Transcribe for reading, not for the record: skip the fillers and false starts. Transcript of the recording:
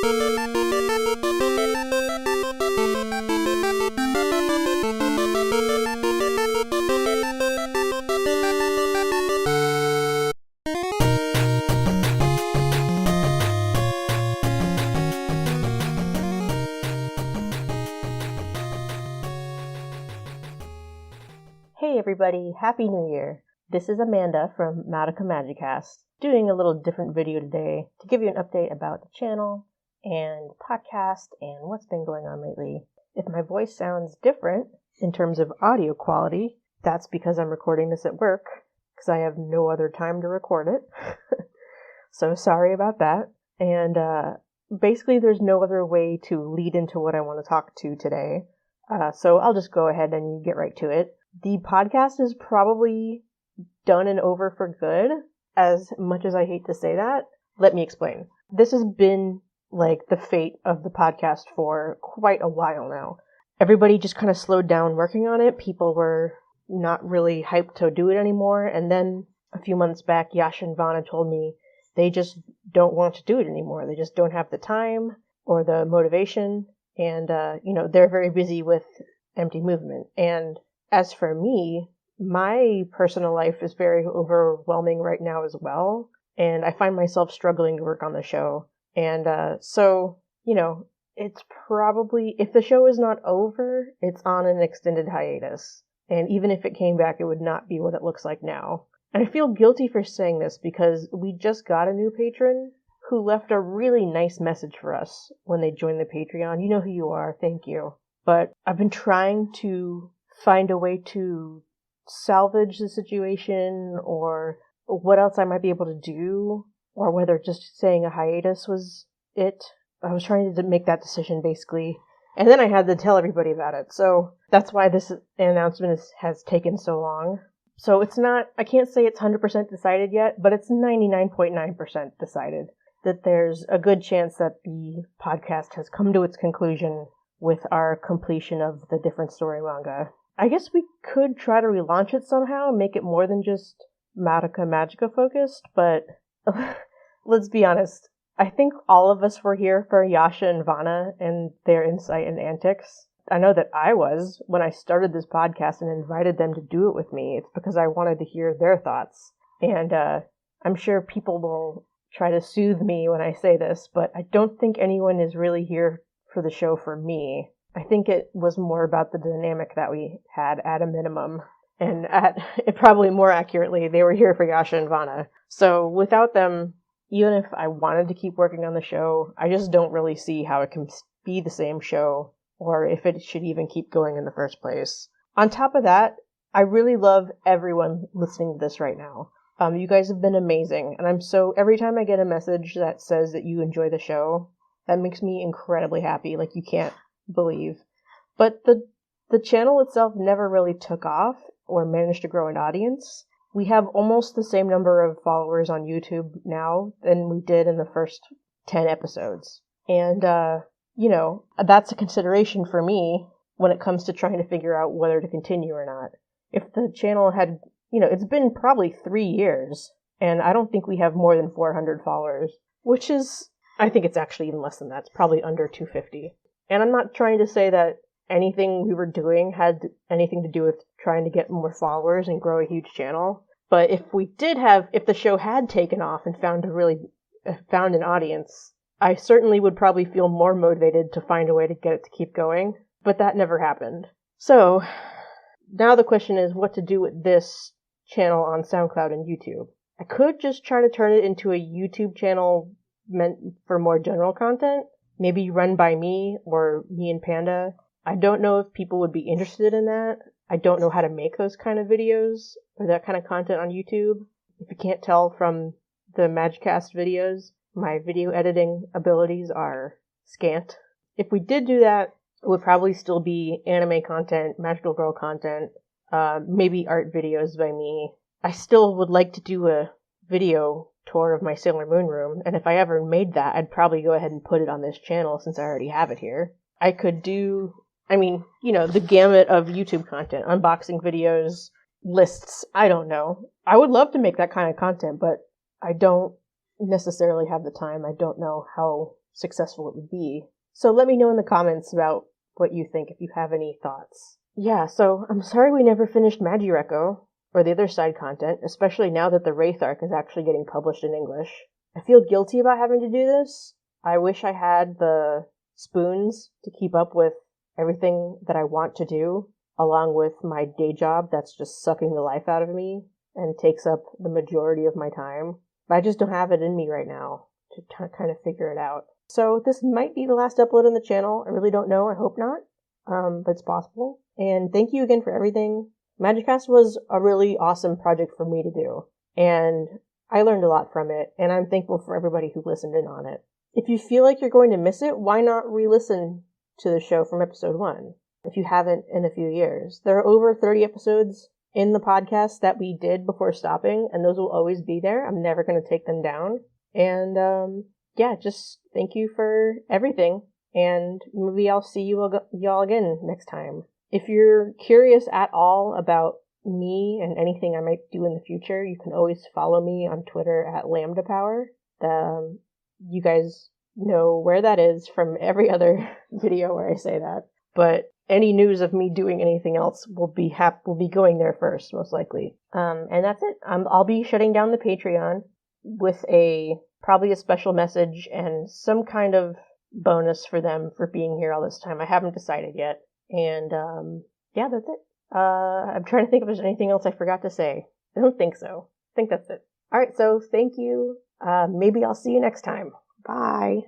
Hey everybody, Happy New Year! This is Amanda from Madoka Magica, doing a little different video today to give you an update about the channel and podcast and what's been going on lately. If my voice sounds different in terms of audio quality, that's because I'm recording this at work, because I have no other time to record it. So sorry about that. And basically there's no other way to lead into what I want to talk to today. So I'll just go ahead and get right to it. The podcast is probably done and over for good, as much as I hate to say that. Let me explain. This has been like the fate of the podcast for quite a while now. Everybody just kind of slowed down working on it. People were not really hyped to do it anymore. And then a few months back, Yasha and Vanna told me they just don't want to do it anymore. They just don't have the time or the motivation. And, they're very busy with empty movement. And as for me, my personal life is very overwhelming right now as well, and I find myself struggling to work on the show. And so, it's probably, if the show is not over, it's on an extended hiatus. And even if it came back, it would not be what it looks like now. And I feel guilty for saying this because we just got a new patron who left a really nice message for us when they joined the Patreon. You know who you are, thank you. But I've been trying to find a way to salvage the situation, or what else I might be able to do, or whether just saying a hiatus was it. I was trying to make that decision, basically. And then I had to tell everybody about it. So that's why this announcement has taken so long. So I can't say it's 100% decided yet, but it's 99.9% decided that there's a good chance that the podcast has come to its conclusion with our completion of the different story manga. I guess we could try to relaunch it somehow, make it more than just Madoka Magica focused, but let's be honest. I think all of us were here for Yasha and Vanna and their insight and antics. I know that I was when I started this podcast and invited them to do it with me. It's because I wanted to hear their thoughts. And I'm sure people will try to soothe me when I say this, but I don't think anyone is really here for the show for me. I think it was more about the dynamic that we had at a minimum. And probably more accurately, they were here for Yasha and Vanna. So without them, even if I wanted to keep working on the show, I just don't really see how it can be the same show, or if it should even keep going in the first place. On top of that, I really love everyone listening to this right now. You guys have been amazing, and every time I get a message that says that you enjoy the show, that makes me incredibly happy, like you can't believe. But the channel itself never really took off or managed to grow an audience. We have almost the same number of followers on YouTube now than we did in the first 10 episodes. And, that's a consideration for me when it comes to trying to figure out whether to continue or not. If the channel had, it's been probably 3 years, and I don't think we have more than 400 followers, which is, I think it's actually even less than that. It's probably under 250. And I'm not trying to say that anything we were doing had anything to do with trying to get more followers and grow a huge channel. But if the show had taken off and found an audience, I certainly would probably feel more motivated to find a way to get it to keep going. But that never happened. So now the question is what to do with this channel on SoundCloud and YouTube. I could just try to turn it into a YouTube channel meant for more general content, maybe run by me or me and Panda. I don't know if people would be interested in that. I don't know how to make those kind of videos or that kind of content on YouTube. If you can't tell from the Magicast videos, my video editing abilities are scant. If we did do that, it would probably still be anime content, magical girl content, maybe art videos by me. I still would like to do a video tour of my Sailor Moon room, and if I ever made that, I'd probably go ahead and put it on this channel since I already have it here. I could do, the gamut of YouTube content, unboxing videos, lists, I don't know. I would love to make that kind of content, but I don't necessarily have the time. I don't know how successful it would be. So let me know in the comments about what you think, if you have any thoughts. Yeah, so I'm sorry we never finished Magireco, or the other side content, especially now that the Wraith arc is actually getting published in English. I feel guilty about having to do this. I wish I had the spoons to keep up with everything that I want to do, along with my day job that's just sucking the life out of me and takes up the majority of my time. But I just don't have it in me right now to kind of figure it out. So this might be the last upload on the channel. I really don't know. I hope not. But it's possible. And thank you again for everything. Magicast was a really awesome project for me to do. And I learned a lot from it. And I'm thankful for everybody who listened in on it. If you feel like you're going to miss it, why not re-listen to the show from episode 1? If you haven't in a few years. There are over 30 episodes in the podcast that we did before stopping, and those will always be there. I'm never going to take them down. And, yeah, just thank you for everything, and maybe I'll see y'all again next time. If you're curious at all about me and anything I might do in the future, you can always follow me on Twitter at Lambda Power. You guys know where that is from every other video where I say that. But any news of me doing anything else will be going there first, most likely. And that's it. I'll be shutting down the Patreon with probably a special message and some kind of bonus for them for being here all this time. I haven't decided yet. And yeah, that's it. I'm trying to think if there's anything else I forgot to say. I don't think so. I think that's it. All right, so thank you. Maybe I'll see you next time. Bye.